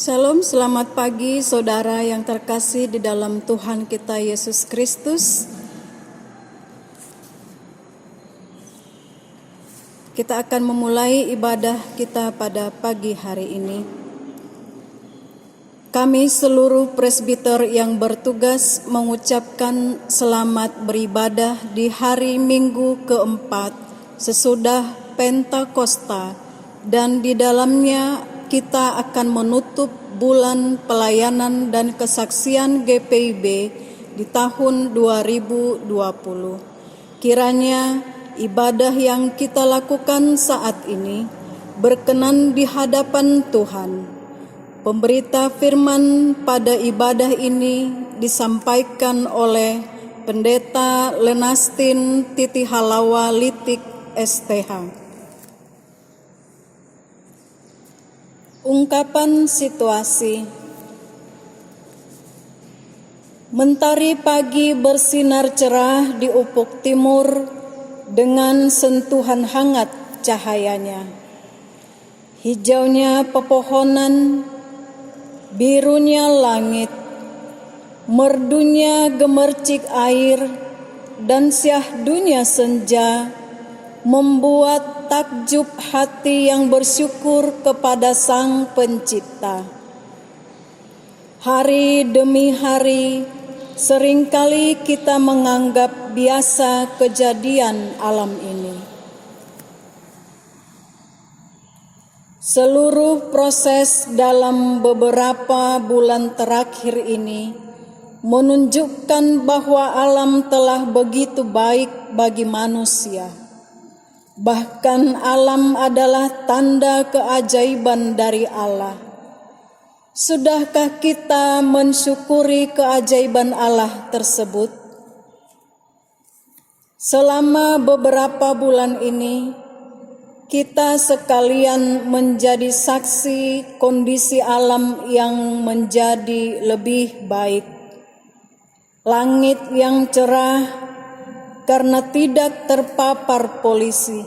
Shalom, selamat pagi saudara yang terkasih di dalam Tuhan kita Yesus Kristus. Kita akan memulai ibadah kita pada pagi hari ini. Kami seluruh presbiter yang bertugas mengucapkan selamat beribadah di hari Minggu keempat sesudah Pentakosta, dan di dalamnya kita akan menutup bulan pelayanan dan kesaksian GPIB di tahun 2020. Kiranya ibadah yang kita lakukan saat ini berkenan di hadapan Tuhan. Pemberita firman pada ibadah ini disampaikan oleh Pendeta Lenastin Titi Halawa Litik STH. Ungkapan situasi. Mentari pagi bersinar cerah di ufuk timur dengan sentuhan hangat cahayanya. Hijaunya pepohonan, birunya langit, merdunya gemercik air, dan syahdunya senja membuat takjub hati yang bersyukur kepada Sang Pencipta. Hari demi hari, seringkali kita menganggap biasa kejadian alam ini. Seluruh proses dalam beberapa bulan terakhir ini menunjukkan bahwa alam telah begitu baik bagi manusia. Bahkan alam adalah tanda keajaiban dari Allah. Sudahkah kita mensyukuri keajaiban Allah tersebut? Selama beberapa bulan ini, kita sekalian menjadi saksi kondisi alam yang menjadi lebih baik. Langit yang cerah karena tidak terpapar polusi,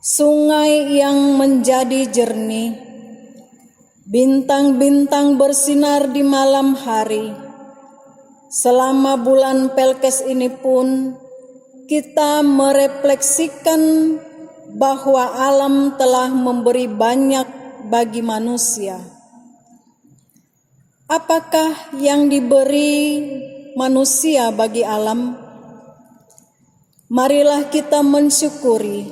sungai yang menjadi jernih, bintang-bintang bersinar di malam hari. Selama bulan Pelkes ini pun kita merefleksikan bahwa alam telah memberi banyak bagi manusia. Apakah yang diberi manusia bagi alam? Marilah kita mensyukuri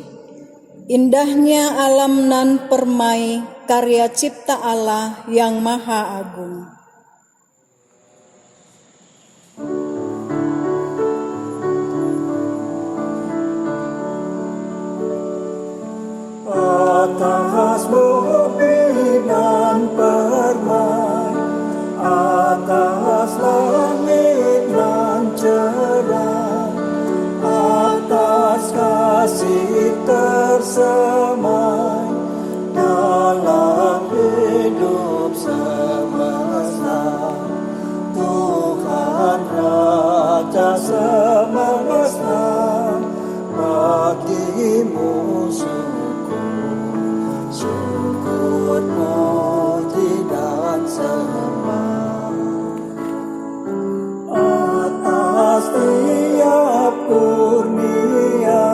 indahnya alam nan permai karya cipta Allah yang Maha Agung. Atas bumi nan permai, atas langit nan cerah, atas kasih tersemai dalam hidup semesta, Tuhan Raja semesta, bagimu syukur, puji dan sembah. Atas tiap kurnia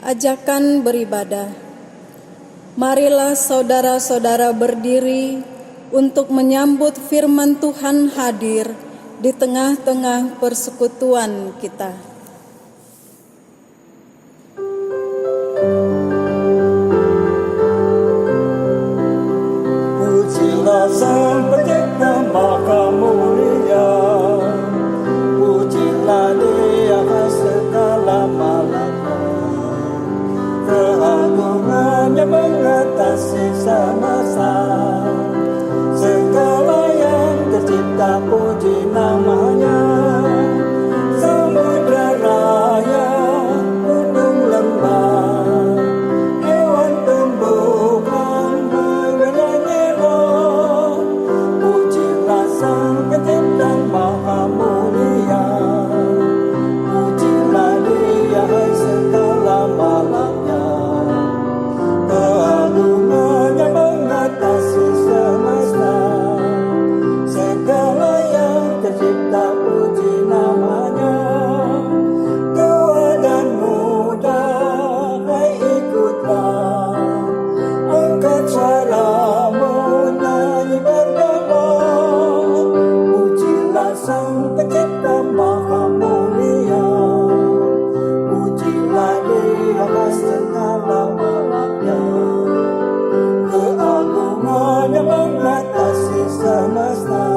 Ajakan beribadah. Marilah saudara-saudara berdiri untuk menyambut firman Tuhan hadir di tengah-tengah persekutuan kita. Pujilah Sang Pencipta Maha Mulia, pujilah Dia segala-malanya. Keagungannya mengatasi semesta, segala yang tercipta puji namanya. Samudra raya, gunung lembah, hewan tumbuhan menyanyilah. Pujilah Sang Pencipta Maha Mulia, pujilah Dia segala-malanya. Keagungannya mengatasi semesta, segala yang tercipta puji namanya. Tua dan muda, hai ikutlah, angkat suaramu nyanyi berdua. Pujilah Sang Pencipta Maha Mulia, pujilah Dia segala-malanya. Keagungannya mengatasi semesta,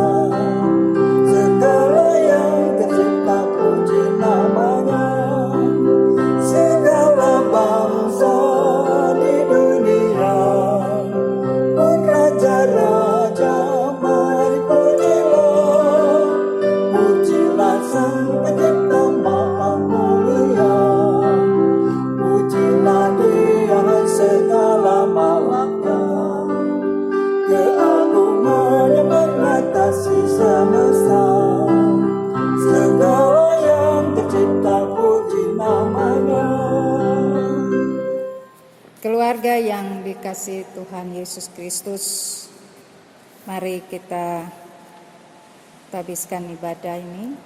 segala yang tercipta puji namanya. Segala bangsa di dunia pun raja-raja mari pujilah. Pujilah Sang Pencipta Maha Mulia, pujilah Dia segala-malanya. Keagungannya mengatasi semesta, segala yang tercipta puji namanya. Keluarga yang dikasihi Tuhan Yesus Kristus, mari kita habiskan ibadah ini.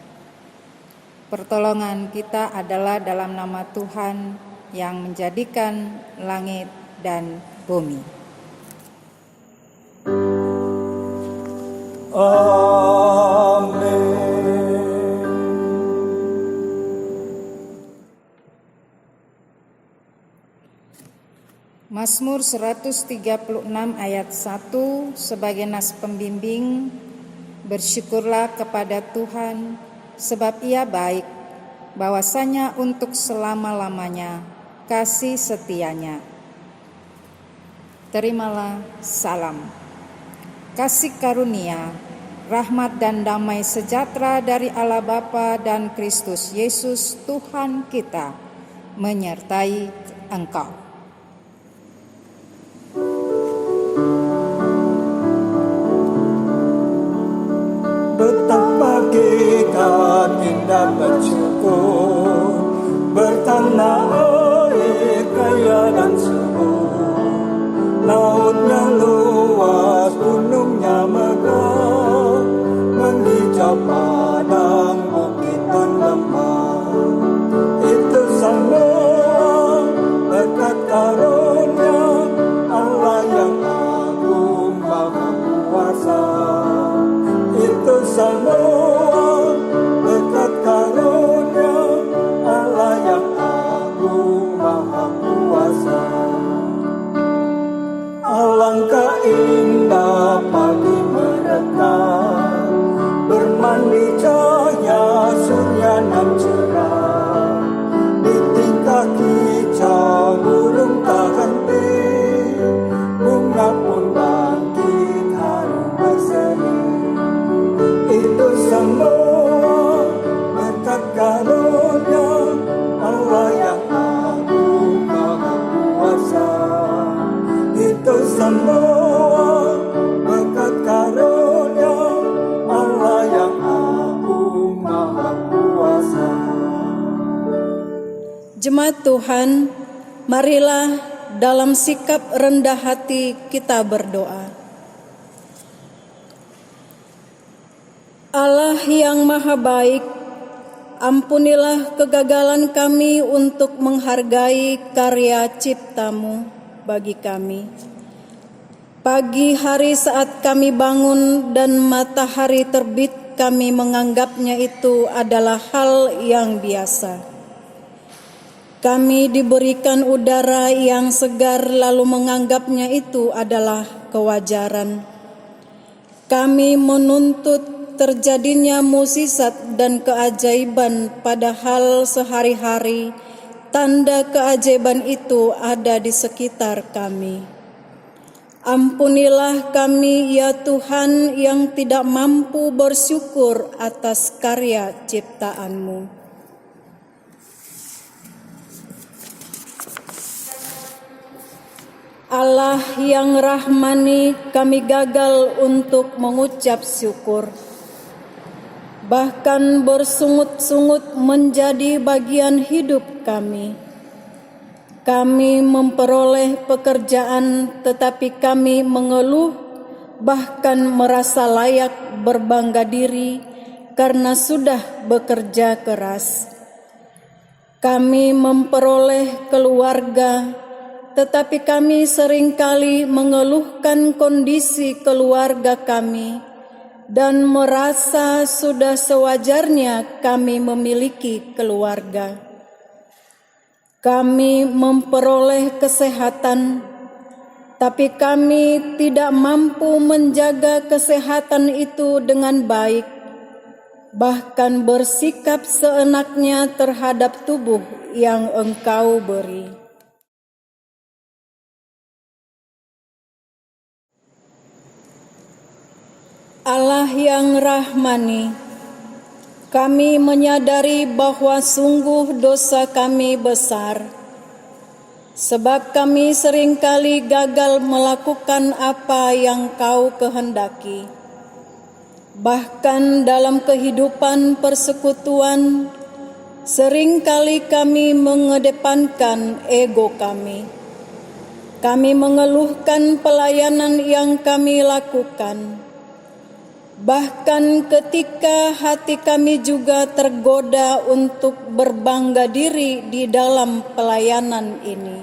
Pertolongan kita adalah dalam nama Tuhan yang menjadikan langit dan bumi. Amin. Mazmur 136 ayat 1 sebagai nas pembimbing. Bersyukurlah kepada Tuhan sebab Ia baik, bahwasanya untuk selama-lamanya kasih setianya. Terimalah salam. Kasih karunia, rahmat dan damai sejahtera dari Allah Bapa dan Kristus Yesus Tuhan kita menyertai engkau. Betapa kita indah bersyukur, bertanah air kaya dan subur. Lautnya luas, gunungnya megah, menghijau padang, bukit dan lembah. Itu semua berkat karunia Allah yang agung maha kuasa. Itu semua berkat karunia Allah yang agung maha kuasa. Alangkah indah pagi mereka, bermandi cahaya surya nan cerah. Di tingkah kicau burung tak henti, bunga pun bangkit harum berseri. Itu semua berkat karunia Allah yang agung maha kuasa. Itu semua berkat karunia Allah yang agung maha kuasa. Jemaat Tuhan, marilah dalam sikap rendah hati kita berdoa. Allah yang maha baik, ampunilah kegagalan kami untuk menghargai karya cipta-Mu bagi kami. Pagi hari saat kami bangun dan matahari terbit, kami menganggapnya itu adalah hal yang biasa. Kami diberikan udara yang segar lalu menganggapnya itu adalah kewajaran. Kami menuntut terjadinya mukjizat dan keajaiban padahal sehari-hari tanda keajaiban itu ada di sekitar kami. Ampunilah kami ya Tuhan yang tidak mampu bersyukur atas karya ciptaan-Mu. Allah yang rahmani, kami gagal untuk mengucap syukur. Bahkan bersungut-sungut menjadi bagian hidup kami. Kami memperoleh pekerjaan tetapi kami mengeluh, bahkan merasa layak berbangga diri karena sudah bekerja keras. Kami memperoleh keluarga, tetapi kami seringkali mengeluhkan kondisi keluarga kami dan merasa sudah sewajarnya kami memiliki keluarga. Kami memperoleh kesehatan, tapi kami tidak mampu menjaga kesehatan itu dengan baik, bahkan bersikap seenaknya terhadap tubuh yang Engkau beri. Allah yang rahmani, kami menyadari bahwa sungguh dosa kami besar, sebab kami seringkali gagal melakukan apa yang Kau kehendaki. Bahkan dalam kehidupan persekutuan, seringkali kami mengedepankan ego kami. Kami mengeluhkan pelayanan yang kami lakukan. Bahkan ketika hati kami juga tergoda untuk berbangga diri di dalam pelayanan ini.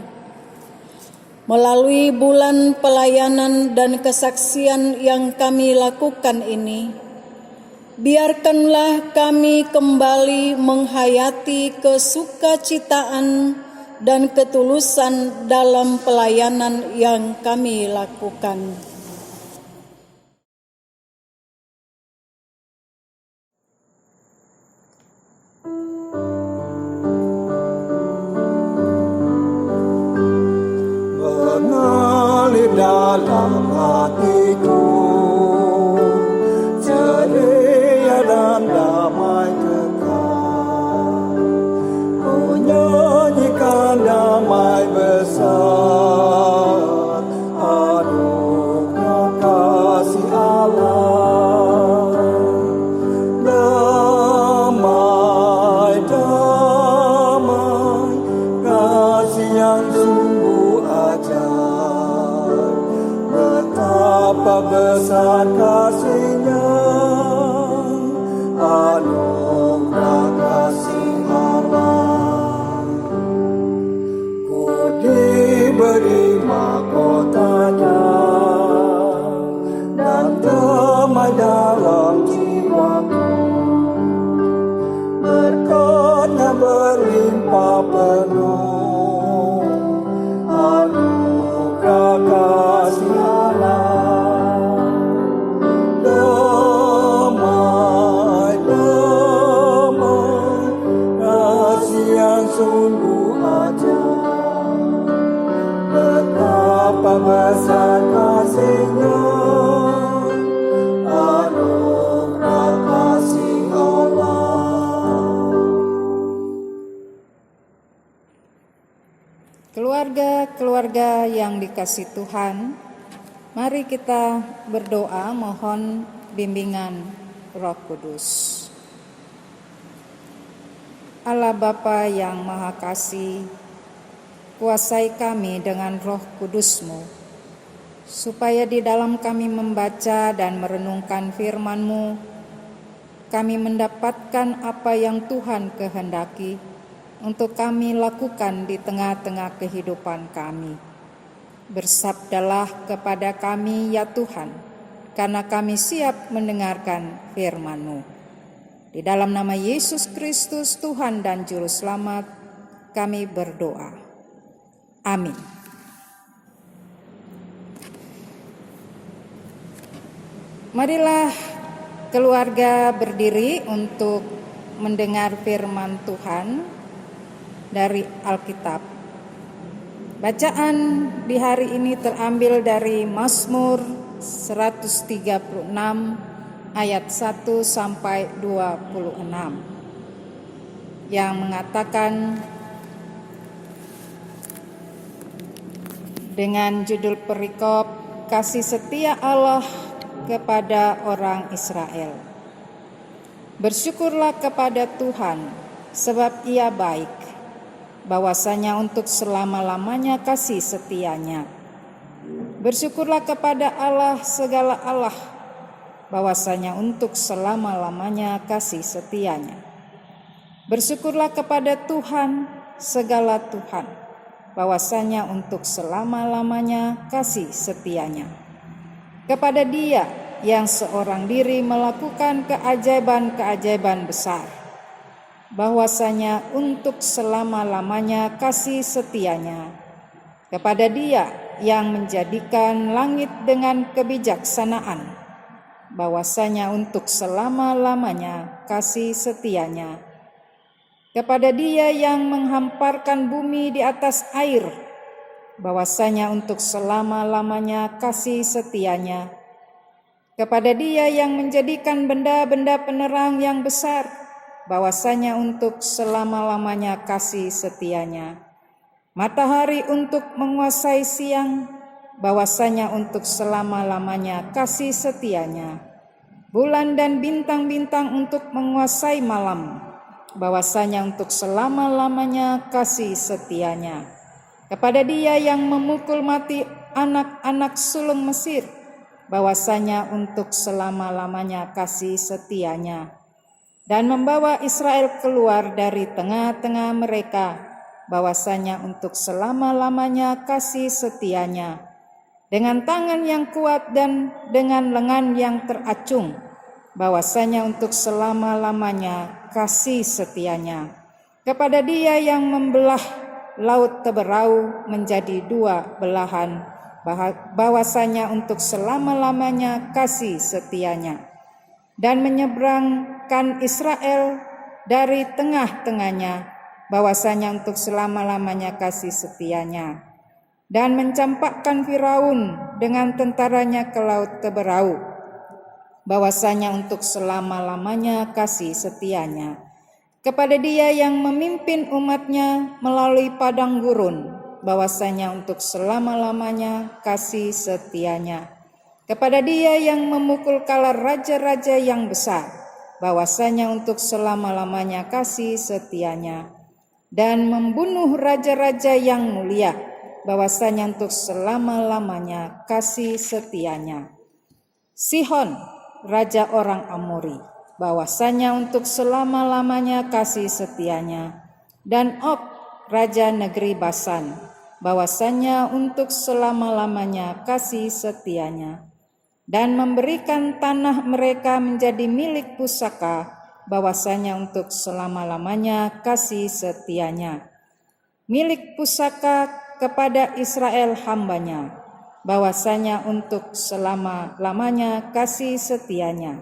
Melalui bulan pelayanan dan kesaksian yang kami lakukan ini, biarkanlah kami kembali menghayati kesukacitaan dan ketulusan dalam pelayanan yang kami lakukan. Mengalir dalam hatiku ceria dan damai kekal. Ku nyanyikan damai besar, anugerah kasih Allah. Damai, damai, kasih yang sungguh ajaib. Betapa besar kasih-Nya, anugerah kasih Allah. Ku diberi mahkota-Nya dan damai dalam jiwaku. Berkat-Nya berlimpah penuh, anugerah kasih Allah. Damai, damai, kasih yang sungguh ajaib. Betapa besar kasih-Nya, anugerah kasih Allah. Keluarga-keluarga yang dikasihi Tuhan, mari kita berdoa mohon bimbingan Roh Kudus. Allah Bapa yang Maha Kasih, kuasai kami dengan Roh Kudus-Mu, supaya di dalam kami membaca dan merenungkan firman-Mu, kami mendapatkan apa yang Tuhan kehendaki untuk kami lakukan di tengah-tengah kehidupan kami. Bersabdalah kepada kami ya Tuhan, karena kami siap mendengarkan firman-Mu. Di dalam nama Yesus Kristus Tuhan dan Juru Selamat kami berdoa. Amin. Marilah keluarga berdiri untuk mendengar firman Tuhan dari Alkitab. Bacaan di hari ini terambil dari Mazmur 136 ayat 1 sampai 26 yang mengatakan dengan judul perikop kasih setia Allah kepada orang Israel. Bersyukurlah kepada Tuhan, sebab Ia baik, bahwasanya untuk selama-lamanya kasih setianya. Bersyukurlah kepada Allah segala Allah, bahwasanya untuk selama-lamanya kasih setianya. Bersyukurlah kepada Tuhan segala Tuhan, bahwasanya untuk selama-lamanya kasih setianya. Kepada Dia yang seorang diri melakukan keajaiban-keajaiban besar, bahwasanya untuk selama-lamanya kasih setianya. Kepada Dia yang menjadikan langit dengan kebijaksanaan, bahwasanya untuk selama-lamanya kasih setianya. Kepada Dia yang menghamparkan bumi di atas air, bahwasanya untuk selama-lamanya kasih setianya. Kepada Dia yang menjadikan benda-benda penerang yang besar, bahwasanya untuk selama-lamanya kasih setianya. Matahari untuk menguasai siang, bahwasanya untuk selama-lamanya kasih setianya. Bulan dan bintang-bintang untuk menguasai malam, bahwasanya untuk selama-lamanya kasih setianya. Kepada Dia yang memukul mati anak-anak sulung Mesir, bahwasanya untuk selama-lamanya kasih setianya. Dan membawa Israel keluar dari tengah-tengah mereka, bahwasanya untuk selama-lamanya kasih setianya. Dengan tangan yang kuat dan dengan lengan yang teracung, bahwasanya untuk selama-lamanya kasih setianya. Kepada Dia yang membelah laut Teberau menjadi dua belahan, bahwasanya untuk selama-lamanya kasih setianya. Dan menyeberangkan Israel dari tengah-tengahnya, bahwasanya untuk selama-lamanya kasih setianya. Dan mencampakkan Firaun dengan tentaranya ke laut Teberau, bahwasanya untuk selama-lamanya kasih setianya. Kepada Dia yang memimpin umat-Nya melalui padang gurun, bahwasanya untuk selama-lamanya kasih setianya. Kepada Dia yang memukul kala raja-raja yang besar, bahwasanya untuk selama-lamanya kasih setianya. Dan membunuh raja-raja yang mulia, bahwasanya untuk selama-lamanya kasih setianya. Sihon, raja orang Amori, bahwasanya untuk selama-lamanya kasih setianya. Dan Og, raja negeri Basan, bahwasanya untuk selama-lamanya kasih setianya. Dan memberikan tanah mereka menjadi milik pusaka, bahwasanya untuk selama-lamanya kasih setianya. Milik pusaka kepada Israel hamba-Nya, bahwasanya untuk selama-lamanya kasih setianya.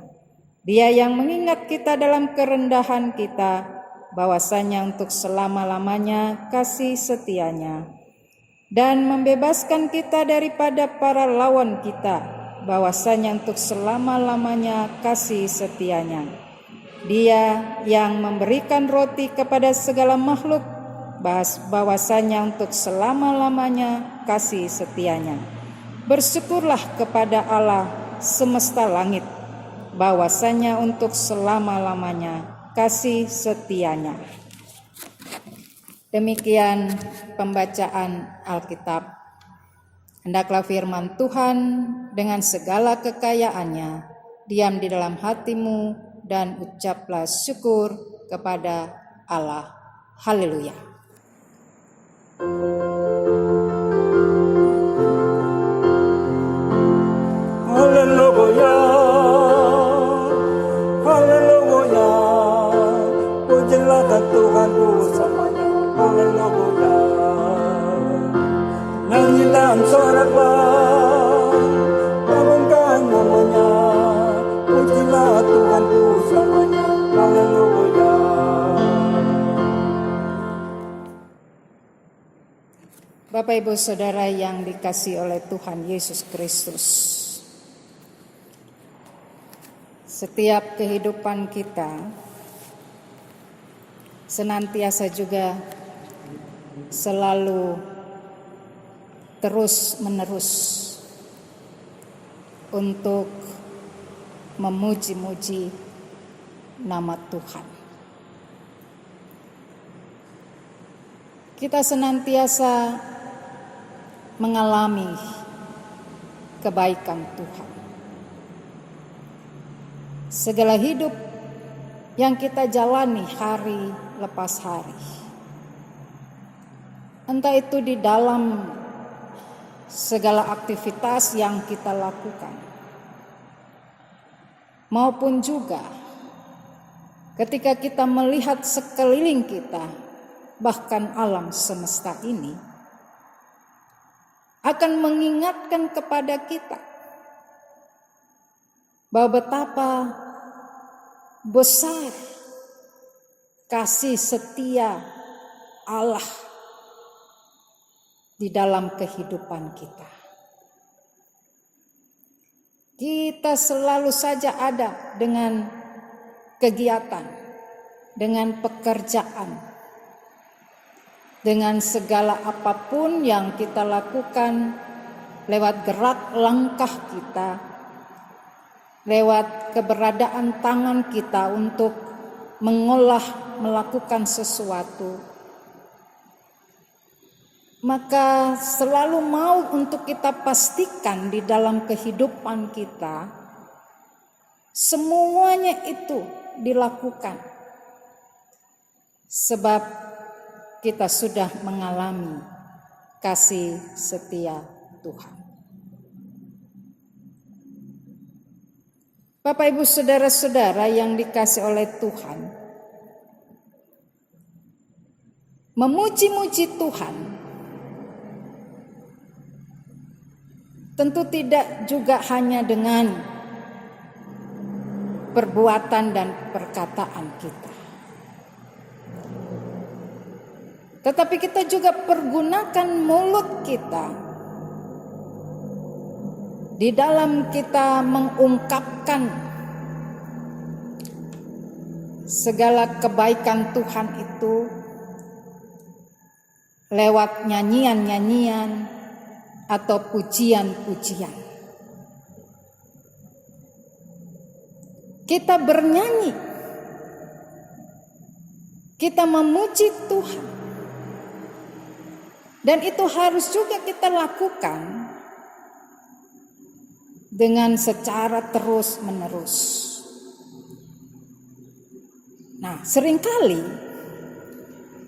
Dia yang mengingat kita dalam kerendahan kita, bahwasanya untuk selama-lamanya kasih setianya. Dan membebaskan kita daripada para lawan kita, bahwasanya untuk selama-lamanya kasih setianya. Dia yang memberikan roti kepada segala makhluk, bahwasanya untuk selama-lamanya kasih setianya. Bersyukurlah kepada Allah semesta langit, bahwasanya untuk selama-lamanya kasih setianya. Demikian pembacaan Alkitab. Hendaklah firman Tuhan dengan segala kekayaannya diam di dalam hatimu dan ucaplah syukur kepada Allah. Haleluya. Haleluya, haleluya, pujilah Tuhan bersamanya. Haleluya, nyanyilah sorak-sorak, bangunkan namanya. Pujilah Tuhan bersamanya. Haleluya. Bapak Ibu Saudara yang dikasihi oleh Tuhan Yesus Kristus, setiap kehidupan kita senantiasa juga selalu terus-menerus untuk memuji-muji nama Tuhan. Kita senantiasa mengalami kebaikan Tuhan. Segala hidup yang kita jalani hari lepas hari, entah itu di dalam segala aktivitas yang kita lakukan, maupun juga ketika kita melihat sekeliling kita, bahkan alam semesta ini, akan mengingatkan kepada kita bahwa betapa besar kasih setia Allah di dalam kehidupan kita. Kita selalu saja ada dengan kegiatan, dengan pekerjaan, dengan segala apapun yang kita lakukan, lewat gerak langkah kita, lewat keberadaan tangan kita untuk melakukan sesuatu, maka selalu mau untuk kita pastikan di dalam kehidupan kita, semuanya itu dilakukan sebab kita sudah mengalami kasih setia Tuhan. Bapak Ibu Saudara-saudara yang dikasihi oleh Tuhan, memuji-muji Tuhan tentu tidak juga hanya dengan perbuatan dan perkataan kita, tetapi kita juga pergunakan mulut kita di dalam kita mengungkapkan segala kebaikan Tuhan itu lewat nyanyian-nyanyian atau pujian-pujian. Kita bernyanyi, kita memuji Tuhan. Dan itu harus juga kita lakukan dengan secara terus-menerus. Nah, seringkali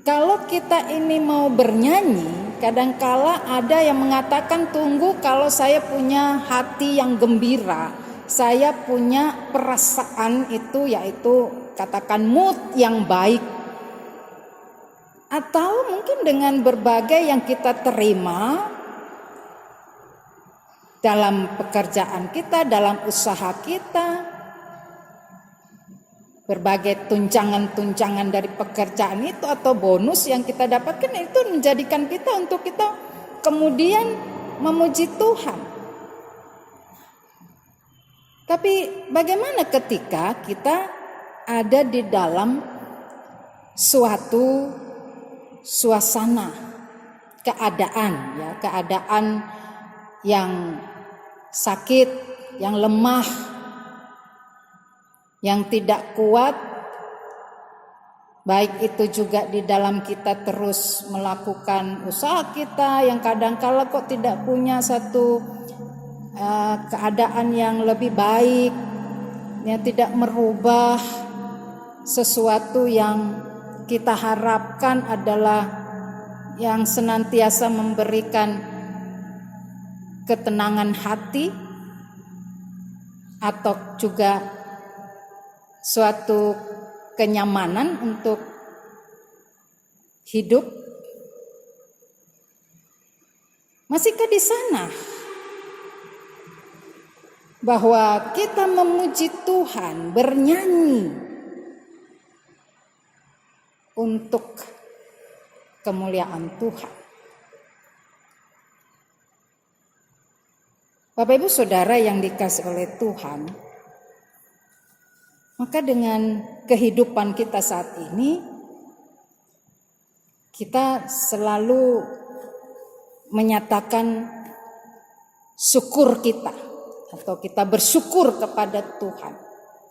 kalau kita ini mau bernyanyi, kadangkala ada yang mengatakan, tunggu, kalau saya punya hati yang gembira, saya punya perasaan itu, yaitu katakan mood yang baik, atau mungkin dengan berbagai yang kita terima dalam pekerjaan kita, dalam usaha kita, berbagai tunjangan-tunjangan dari pekerjaan itu atau bonus yang kita dapatkan, itu menjadikan kita untuk kita kemudian memuji Tuhan. Tapi bagaimana ketika kita ada di dalam suatu suasana, keadaan yang sakit, yang lemah, yang tidak kuat, baik itu juga di dalam kita terus melakukan usaha kita yang kadang-kala kok tidak punya satu keadaan yang lebih baik, tidak merubah sesuatu yang kita harapkan adalah yang senantiasa memberikan ketenangan hati atau juga suatu kenyamanan untuk hidup. Masihkah di sana bahwa kita memuji Tuhan, bernyanyi untuk kemuliaan Tuhan? Bapak Ibu Saudara yang dikasihi oleh Tuhan, maka dengan kehidupan kita saat ini, kita selalu menyatakan syukur kita, atau kita bersyukur kepada Tuhan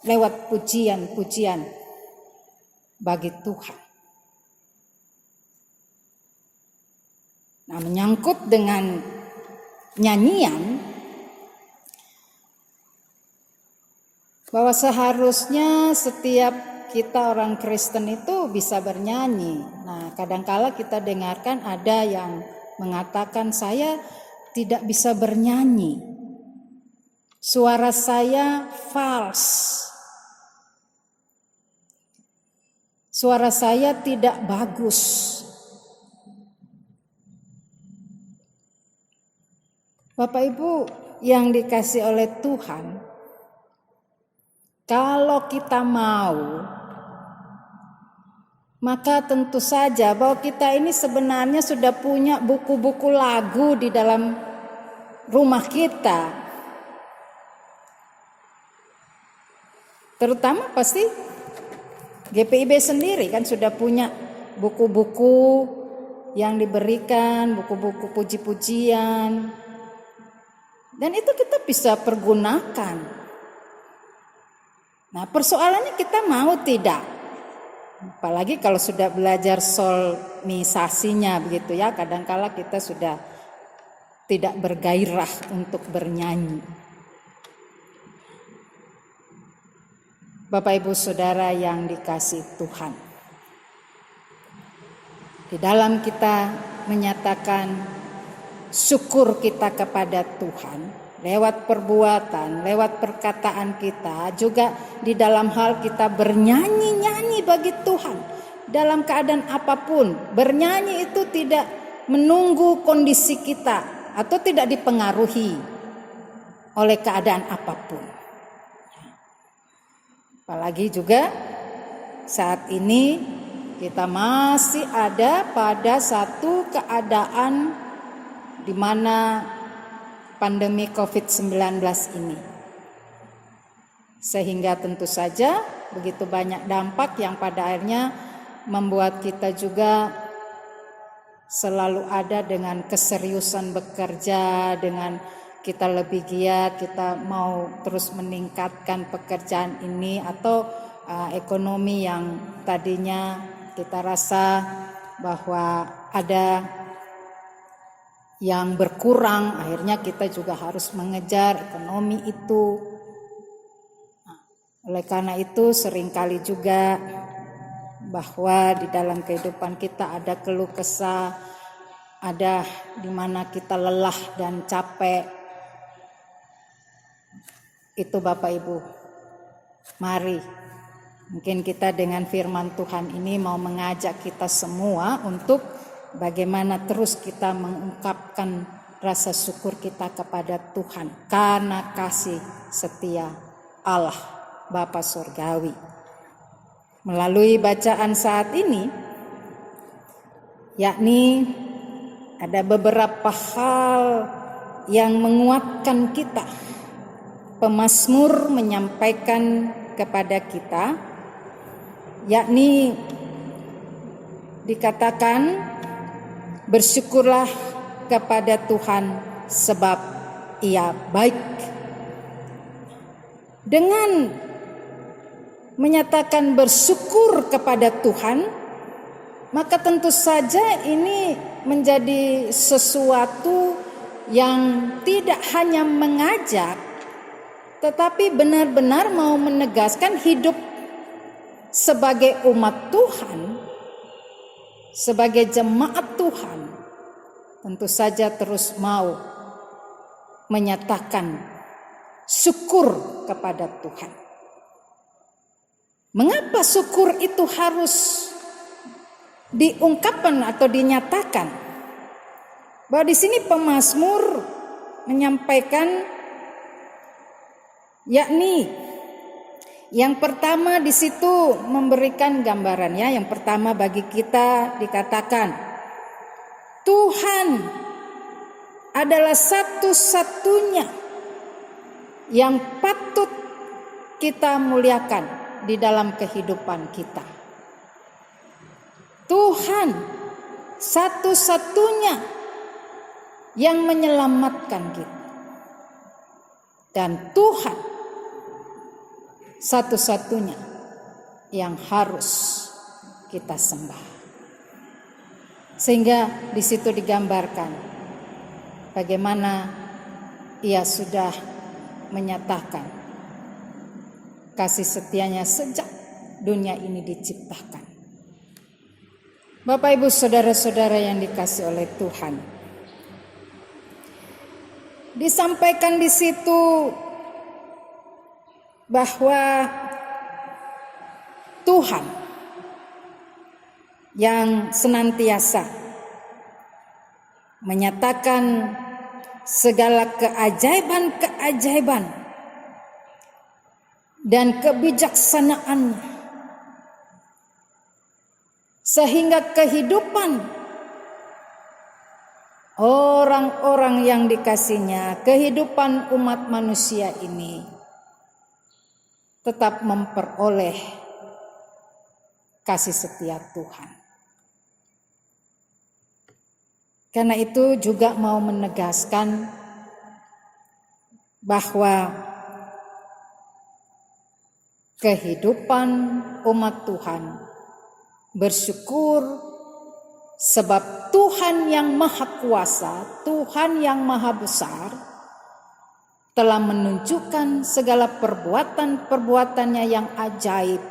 lewat pujian-pujian bagi Tuhan. Nah, menyangkut dengan nyanyian, bahwa seharusnya setiap kita orang Kristen itu bisa bernyanyi. Nah, kadangkala kita dengarkan ada yang mengatakan, saya tidak bisa bernyanyi, suara saya false, suara saya tidak bagus. Bapak Ibu yang dikasihi oleh Tuhan, kalau kita mau, maka tentu saja bahwa kita ini sebenarnya sudah punya buku-buku lagu di dalam rumah kita. Terutama pasti GPIB sendiri kan sudah punya buku-buku yang diberikan, buku-buku puji-pujian. Dan itu kita bisa pergunakan. Nah, persoalannya kita mau tidak? Apalagi kalau sudah belajar solmisasinya begitu ya, kadangkala kita sudah tidak bergairah untuk bernyanyi. Bapak Ibu Saudara yang dikasihi Tuhan, di dalam kita menyatakan syukur kita kepada Tuhan, lewat perbuatan, lewat perkataan kita, juga di dalam hal kita bernyanyi-nyanyi bagi Tuhan. Dalam keadaan apapun, bernyanyi itu tidak menunggu kondisi kita atau tidak dipengaruhi oleh keadaan apapun. Apalagi juga saat ini kita masih ada pada satu keadaan di mana pandemi COVID-19 ini. Sehingga tentu saja begitu banyak dampak yang pada akhirnya membuat kita juga selalu ada dengan keseriusan bekerja, dengan kita lebih giat, kita mau terus meningkatkan pekerjaan ini atau ekonomi yang tadinya kita rasa bahwa ada yang berkurang, akhirnya kita juga harus mengejar ekonomi itu. Oleh karena itu seringkali juga bahwa di dalam kehidupan kita ada keluh kesah, ada di mana kita lelah dan capek. Itu Bapak Ibu, mari mungkin kita dengan firman Tuhan ini mau mengajak kita semua untuk bagaimana terus kita mengungkapkan rasa syukur kita kepada Tuhan karena kasih setia Allah Bapa Surgawi. Melalui bacaan saat ini, yakni ada beberapa hal yang menguatkan kita. Pemazmur menyampaikan kepada kita, yakni dikatakan, bersyukurlah kepada Tuhan sebab Ia baik. Dengan menyatakan bersyukur kepada Tuhan, maka tentu saja ini menjadi sesuatu yang tidak hanya mengajak tetapi benar-benar mau menegaskan hidup sebagai umat Tuhan, sebagai jemaat Tuhan, tentu saja terus mau menyatakan syukur kepada Tuhan. Mengapa syukur itu harus diungkapkan atau dinyatakan? Bahwa di sini pemazmur menyampaikan, yakni yang pertama di situ memberikan gambarannya. Yang pertama bagi kita dikatakan Tuhan adalah satu-satunya yang patut kita muliakan di dalam kehidupan kita. Tuhan satu-satunya yang menyelamatkan kita. Dan Tuhan satu-satunya yang harus kita sembah. Sehingga di situ digambarkan bagaimana Ia sudah menyatakan kasih setianya sejak dunia ini diciptakan. Bapak Ibu saudara-saudara yang dikasihi oleh Tuhan, disampaikan di situ bahwa Tuhan yang senantiasa menyatakan segala keajaiban-keajaiban dan kebijaksanaannya, sehingga kehidupan orang-orang yang dikasihinya, kehidupan umat manusia ini tetap memperoleh kasih setia Tuhan. Karena itu juga mau menegaskan bahwa kehidupan umat Tuhan bersyukur sebab Tuhan yang Maha Kuasa, Tuhan yang Maha Besar telah menunjukkan segala perbuatan-perbuatannya yang ajaib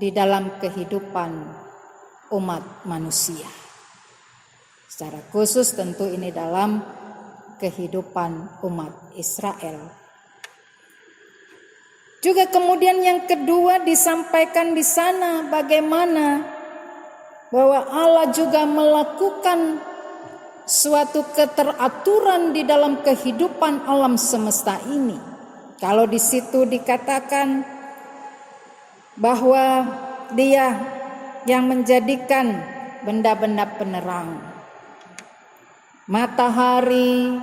di dalam kehidupan umat manusia. Secara khusus tentu ini dalam kehidupan umat Israel. Juga kemudian yang kedua disampaikan di sana bagaimana bahwa Allah juga melakukan suatu keteraturan di dalam kehidupan alam semesta ini. Kalau di situ dikatakan bahwa Dia yang menjadikan benda-benda penerang, matahari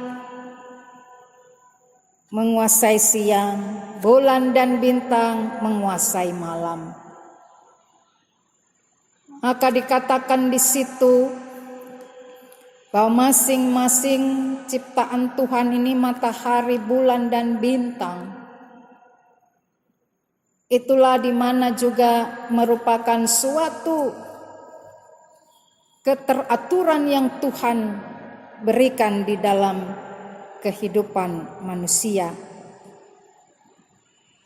menguasai siang, bulan dan bintang menguasai malam. Maka dikatakan di situ bahwa masing-masing ciptaan Tuhan ini, matahari, bulan dan bintang, itulah di mana juga merupakan suatu keteraturan yang Tuhan berikan di dalam kehidupan manusia.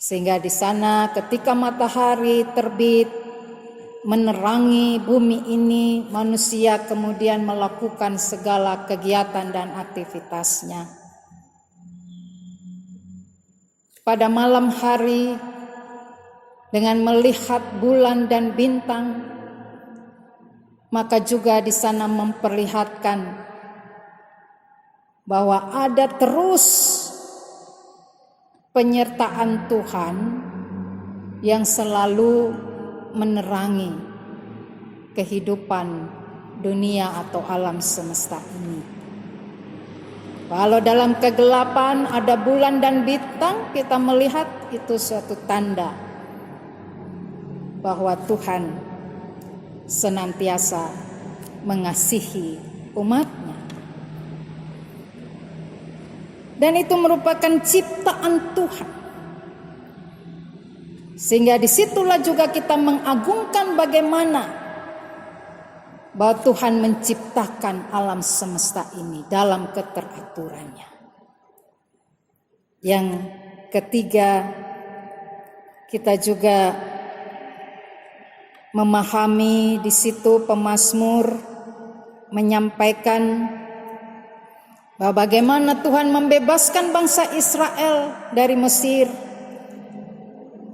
Sehingga di sana ketika matahari terbit menerangi bumi ini, manusia kemudian melakukan segala kegiatan dan aktivitasnya. Pada malam hari dengan melihat bulan dan bintang, maka juga di sana memperlihatkan bahwa ada terus penyertaan Tuhan yang selalu menerangi kehidupan dunia atau alam semesta ini. Kalau dalam kegelapan ada bulan dan bintang, kita melihat itu suatu tanda bahwa Tuhan senantiasa mengasihi umat-Nya. Dan itu merupakan ciptaan Tuhan. Sehingga disitulah juga kita mengagungkan bagaimana bahwa Tuhan menciptakan alam semesta ini dalam keteraturannya. Yang ketiga, kita juga memahami di situ pemazmur menyampaikan bahwa bagaimana Tuhan membebaskan bangsa Israel dari Mesir,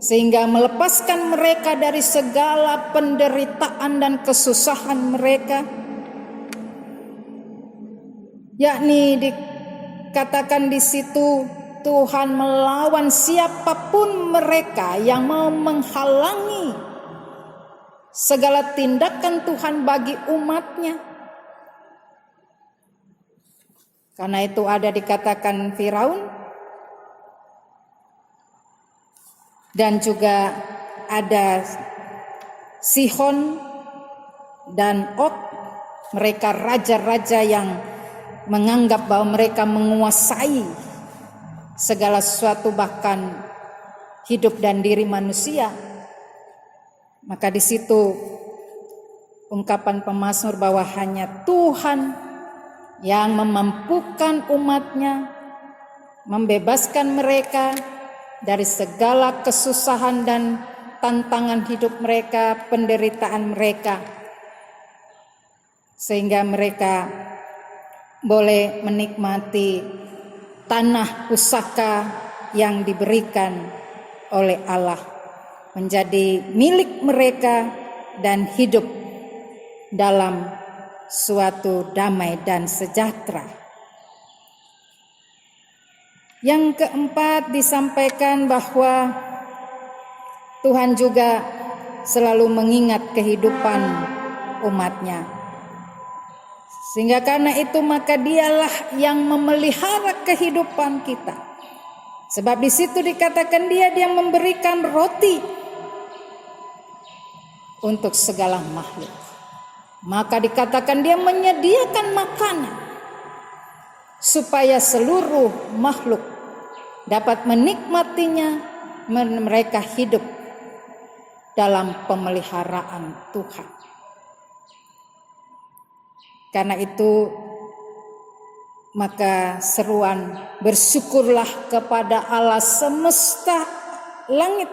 sehingga melepaskan mereka dari segala penderitaan dan kesusahan mereka, yakni dikatakan di situ Tuhan melawan siapapun mereka yang mau menghalangi segala tindakan Tuhan bagi umatnya. Karena itu ada dikatakan Firaun, dan juga ada Sihon dan Og, mereka raja-raja yang menganggap bahwa mereka menguasai segala sesuatu, bahkan hidup dan diri manusia. Maka di situ ungkapan pemazmur bahwa hanya Tuhan yang memampukan umatnya, membebaskan mereka dari segala kesusahan dan tantangan hidup mereka, penderitaan mereka, sehingga mereka boleh menikmati tanah pusaka yang diberikan oleh Allah, menjadi milik mereka dan hidup dalam suatu damai dan sejahtera. Yang keempat, disampaikan bahwa Tuhan juga selalu mengingat kehidupan umatnya. Sehingga karena itu maka dialah yang memelihara kehidupan kita. Sebab di situ dikatakan dia memberikan roti untuk segala makhluk. Maka dikatakan dia menyediakan makanan supaya seluruh makhluk dapat menikmatinya, mereka hidup dalam pemeliharaan Tuhan. Karena itu maka seruan bersyukurlah kepada Allah semesta langit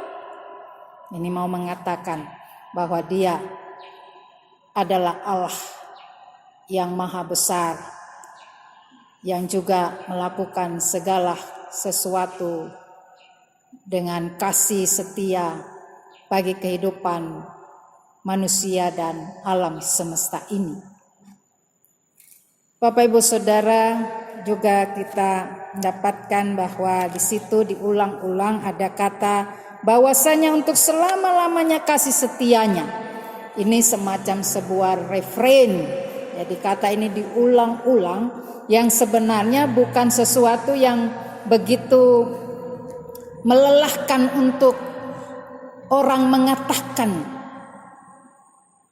ini mau mengatakan bahwa dia adalah Allah yang maha besar, yang juga melakukan segala sesuatu dengan kasih setia bagi kehidupan manusia dan alam semesta ini. Bapak Ibu Saudara, juga kita mendapatkan bahwa di situ diulang-ulang ada kata bahwasanya untuk selama-lamanya kasih setianya. Ini semacam sebuah refrain. Jadi kata ini diulang-ulang yang sebenarnya bukan sesuatu yang begitu melelahkan untuk orang mengatakan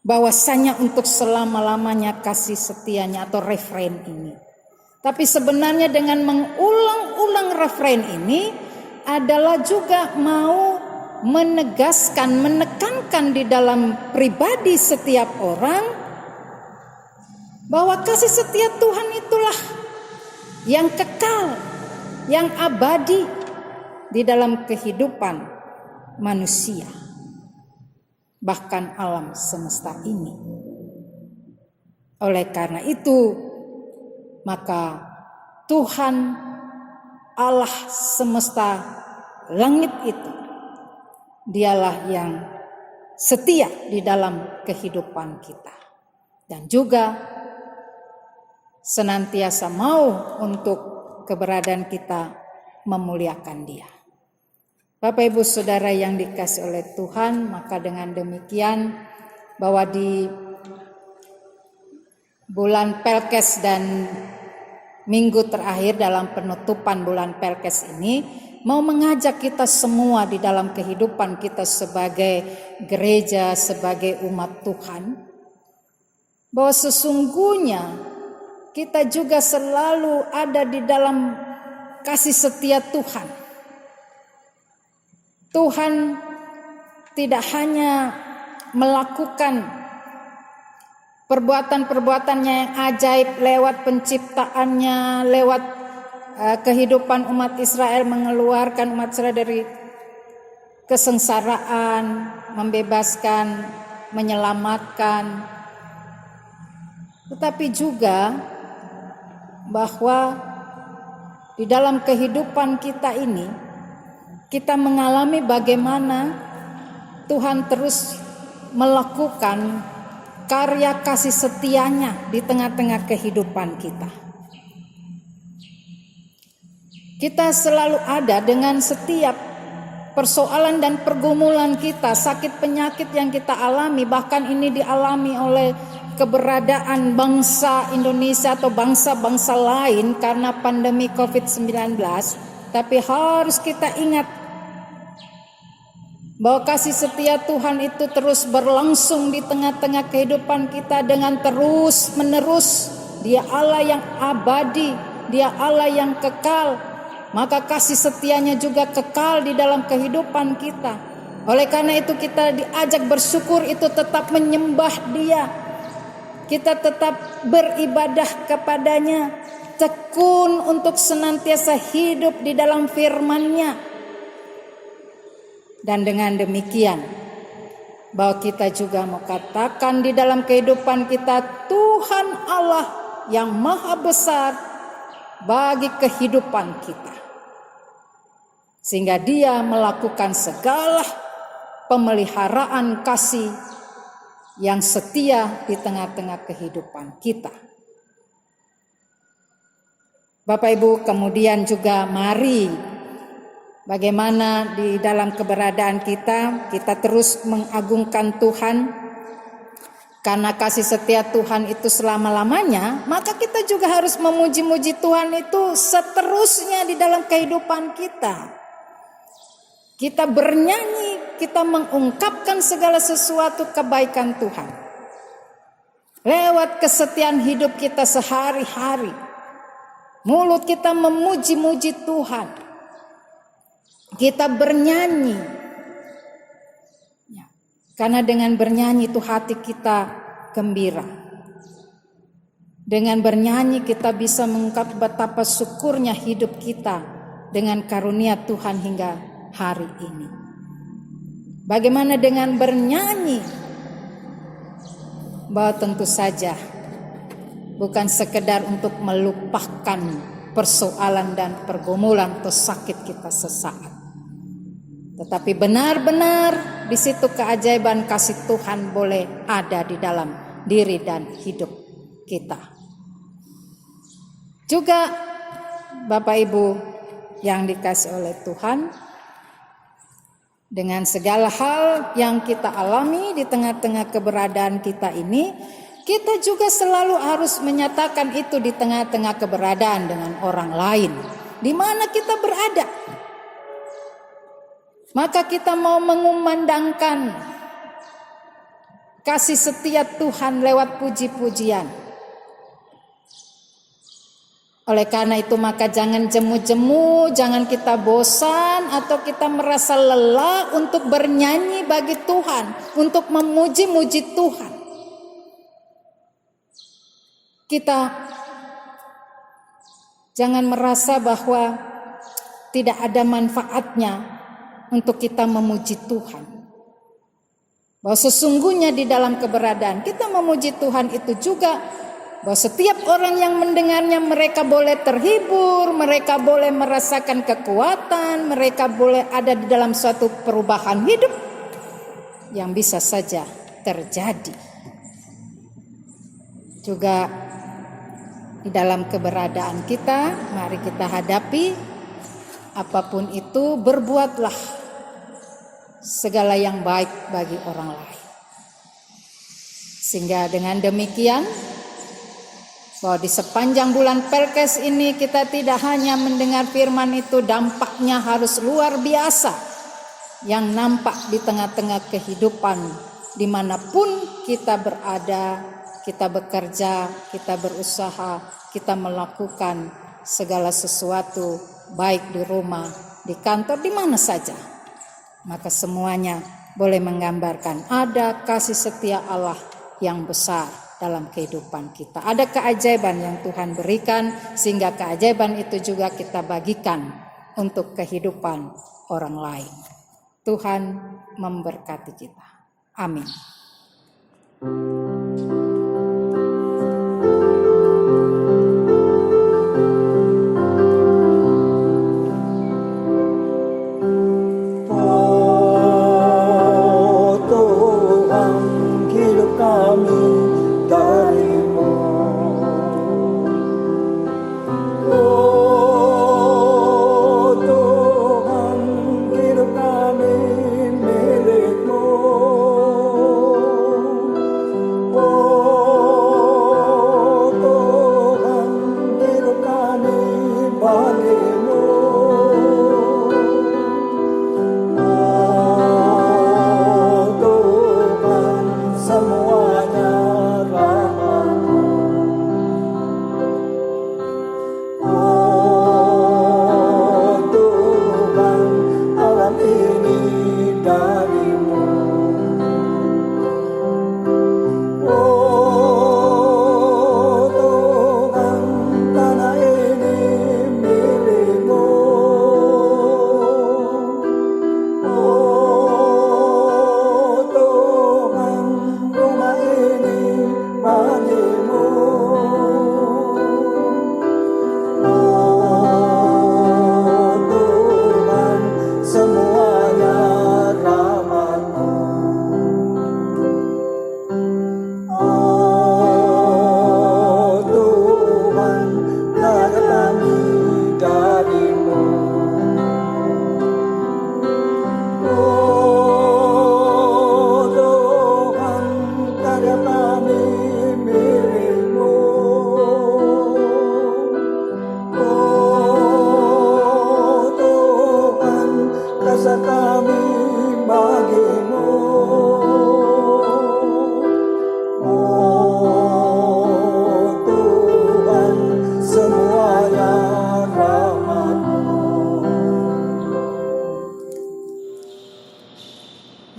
bahwasanya untuk selama-lamanya kasih setianya atau refrain ini. Tapi sebenarnya dengan mengulang-ulang refrain ini adalah juga mau menegaskan, menekankan di dalam pribadi setiap orang bahwa kasih setia Tuhan itulah yang kekal, yang abadi di dalam kehidupan manusia, bahkan alam semesta ini. Oleh karena itu, maka Tuhan Allah semesta langit itu, dialah yang setia di dalam kehidupan kita. Dan juga senantiasa mau untuk keberadaan kita memuliakan Dia. Bapak Ibu Saudara yang dikasihi oleh Tuhan, maka dengan demikian bahwa di bulan Pelkes dan minggu terakhir dalam penutupan bulan Pelkes ini mau mengajak kita semua di dalam kehidupan kita sebagai gereja, sebagai umat Tuhan, bahwa sesungguhnya kita juga selalu ada di dalam kasih setia Tuhan. Tuhan tidak hanya melakukan perbuatan-perbuatannya yang ajaib lewat penciptaannya, lewat kehidupan umat Israel, mengeluarkan umat Israel dari kesengsaraan, membebaskan, menyelamatkan. Tetapi juga bahwa di dalam kehidupan kita ini, kita mengalami bagaimana Tuhan terus melakukan karya kasih setianya di tengah-tengah kehidupan kita. Kita selalu ada dengan setiap persoalan dan pergumulan kita, sakit penyakit yang kita alami, bahkan ini dialami oleh keberadaan bangsa Indonesia atau bangsa-bangsa lain karena pandemi COVID-19. Tapi harus kita ingat bahwa kasih setia Tuhan itu terus berlangsung di tengah-tengah kehidupan kita dengan terus menerus. Dia Allah yang abadi, Dia Allah yang kekal. Maka kasih setianya juga kekal di dalam kehidupan kita. Oleh karena itu kita diajak bersyukur itu tetap menyembah Dia. Kita tetap beribadah kepadanya. Tekun untuk senantiasa hidup di dalam firman-Nya. Dan dengan demikian bahwa kita juga mau katakan di dalam kehidupan kita, Tuhan Allah yang maha besar bagi kehidupan kita. Sehingga Dia melakukan segala pemeliharaan kasih yang setia di tengah-tengah kehidupan kita. Bapak Ibu, kemudian juga mari bagaimana di dalam keberadaan kita terus mengagungkan Tuhan. Karena kasih setia Tuhan itu selama-lamanya, maka kita juga harus memuji-muji Tuhan itu seterusnya di dalam kehidupan kita. Kita bernyanyi, kita mengungkapkan segala sesuatu kebaikan Tuhan. Lewat kesetiaan hidup kita sehari-hari. Mulut kita memuji-muji Tuhan. Kita bernyanyi. Ya, karena dengan bernyanyi itu hati kita gembira. Dengan bernyanyi kita bisa mengungkap betapa syukurnya hidup kita dengan karunia Tuhan hingga hari ini. Bagaimana dengan bernyanyi? Bahwa tentu saja bukan sekedar untuk melupakan persoalan dan pergumulan atau sakit kita sesaat. Tetapi benar-benar di situ keajaiban kasih Tuhan boleh ada di dalam diri dan hidup kita. Juga Bapak Ibu yang dikasihi oleh Tuhan, dengan segala hal yang kita alami di tengah-tengah keberadaan kita ini, kita juga selalu harus menyatakan itu di tengah-tengah keberadaan dengan orang lain, di mana kita berada. Maka kita mau mengumandangkan kasih setia Tuhan lewat puji-pujian. Oleh karena itu maka jangan jemu-jemu, jangan kita bosan atau kita merasa lelah untuk bernyanyi bagi Tuhan, untuk memuji-muji Tuhan. Kita jangan merasa bahwa tidak ada manfaatnya untuk kita memuji Tuhan. Bahwa sesungguhnya di dalam keberadaan kita memuji Tuhan itu juga bahwa setiap orang yang mendengarnya mereka boleh terhibur, mereka boleh merasakan kekuatan, mereka boleh ada di dalam suatu perubahan hidup yang bisa saja terjadi. Juga di dalam keberadaan kita, mari kita hadapi apapun itu, berbuatlah segala yang baik bagi orang lain. Sehingga dengan demikian bahwa di sepanjang bulan Perkes ini kita tidak hanya mendengar firman itu, dampaknya harus luar biasa yang nampak di tengah-tengah kehidupan dimanapun kita berada, kita bekerja, kita berusaha, kita melakukan segala sesuatu baik di rumah, di kantor, di mana saja. Maka semuanya boleh menggambarkan ada kasih setia Allah yang besar dalam kehidupan kita. Ada keajaiban yang Tuhan berikan, sehingga keajaiban itu juga kita bagikan untuk kehidupan orang lain. Tuhan memberkati kita. Amin.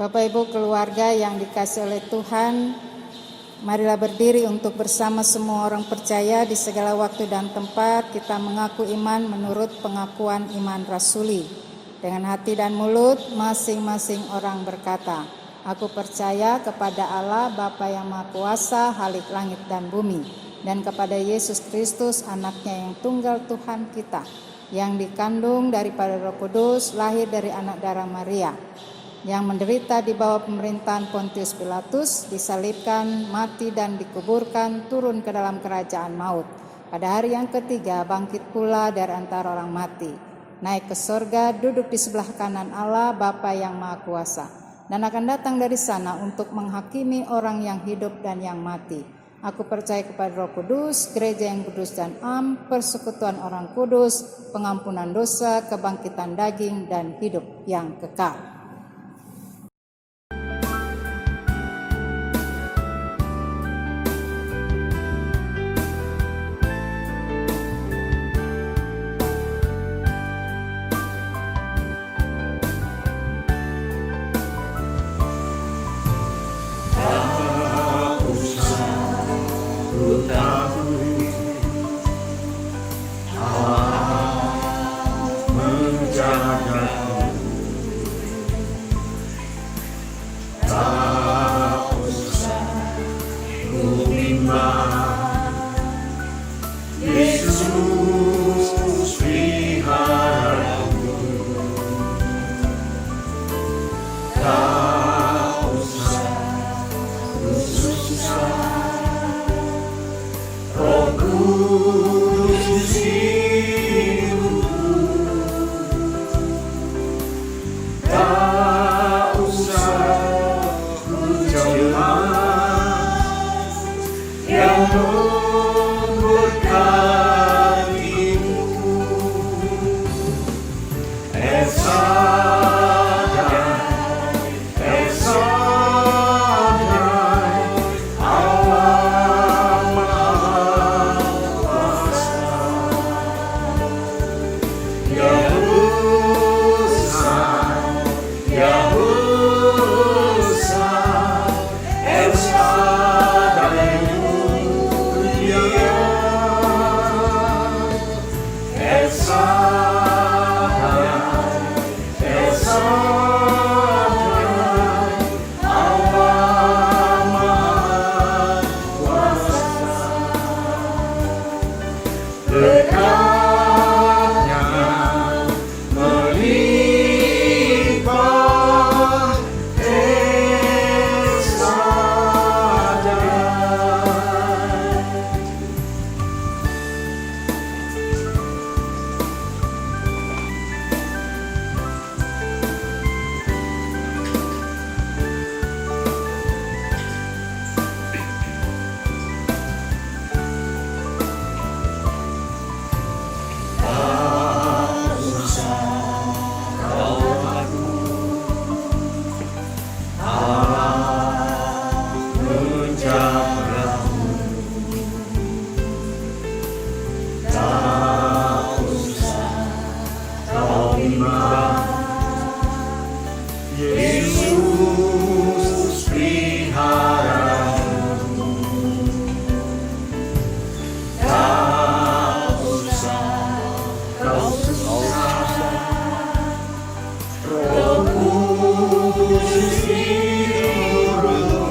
Bapak Ibu keluarga yang dikasihi oleh Tuhan, marilah berdiri untuk bersama semua orang percaya di segala waktu dan tempat kita mengaku iman menurut pengakuan iman rasuli. Dengan hati dan mulut masing-masing orang berkata, aku percaya kepada Allah Bapa yang Maha Kuasa, Khalik langit dan bumi, dan kepada Yesus Kristus anaknya yang tunggal Tuhan kita, yang dikandung daripada Roh Kudus, lahir dari anak darah Maria, yang menderita di bawah pemerintahan Pontius Pilatus, disalibkan, mati dan dikuburkan, turun ke dalam kerajaan maut. Pada hari yang ketiga bangkit pula dari antara orang mati, naik ke sorga, duduk di sebelah kanan Allah Bapa yang Maha Kuasa, dan akan datang dari sana untuk menghakimi orang yang hidup dan yang mati. Aku percaya kepada Roh Kudus, gereja yang kudus dan am, persekutuan orang kudus, pengampunan dosa, kebangkitan daging, dan hidup yang kekal. Yang memberkati Berkatnya melimpah saja. Yesus peliharamu, tak usah kau susah, Roh Kudus turunmu,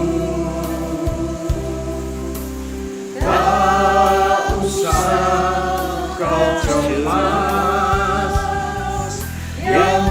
tak usah kau cemas, yang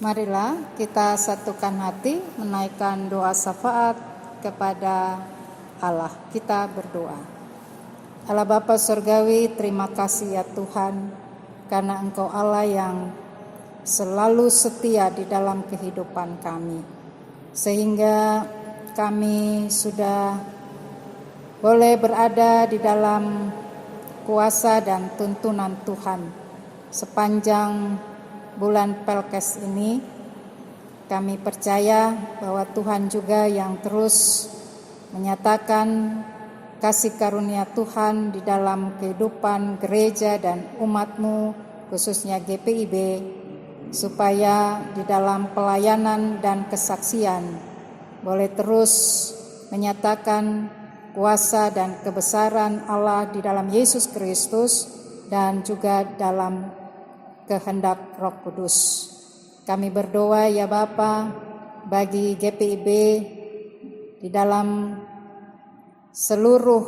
Marilah kita satukan hati menaikkan doa syafaat kepada Allah. Kita berdoa. Allah Bapa Surgawi, terima kasih ya Tuhan, karena Engkau Allah yang selalu setia di dalam kehidupan kami. Sehingga kami sudah boleh berada di dalam kuasa dan tuntunan Tuhan sepanjang bulan Pelkes ini. Kami percaya bahwa Tuhan juga yang terus menyatakan kasih karunia Tuhan di dalam kehidupan gereja dan umat-Mu, khususnya GPIB, supaya di dalam pelayanan dan kesaksian boleh terus menyatakan kuasa dan kebesaran Allah di dalam Yesus Kristus dan juga dalam kehendak Roh Kudus. Kami berdoa ya Bapa bagi GPIB di dalam seluruh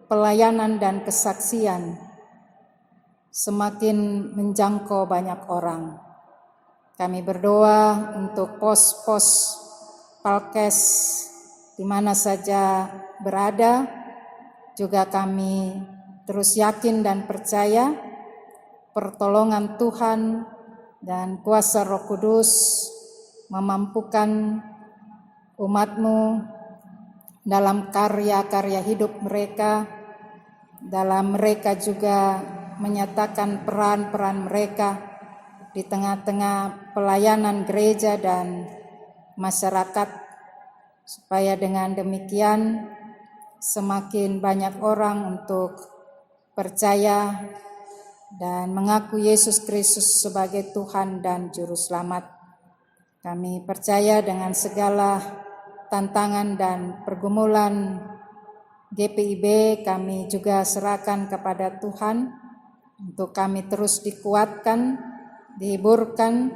pelayanan dan kesaksian semakin menjangkau banyak orang. Kami berdoa untuk pos-pos Pelkes di mana saja berada, juga kami terus yakin dan percaya pertolongan Tuhan dan kuasa Roh Kudus memampukan umat-Mu dalam karya-karya hidup mereka, dalam mereka juga menyatakan peran-peran mereka di tengah-tengah pelayanan gereja dan masyarakat, supaya dengan demikian semakin banyak orang untuk percaya dan mengaku Yesus Kristus sebagai Tuhan dan Juru Selamat. Kami percaya dengan segala tantangan dan pergumulan GPIB, kami juga serahkan kepada Tuhan untuk kami terus dikuatkan, dihiburkan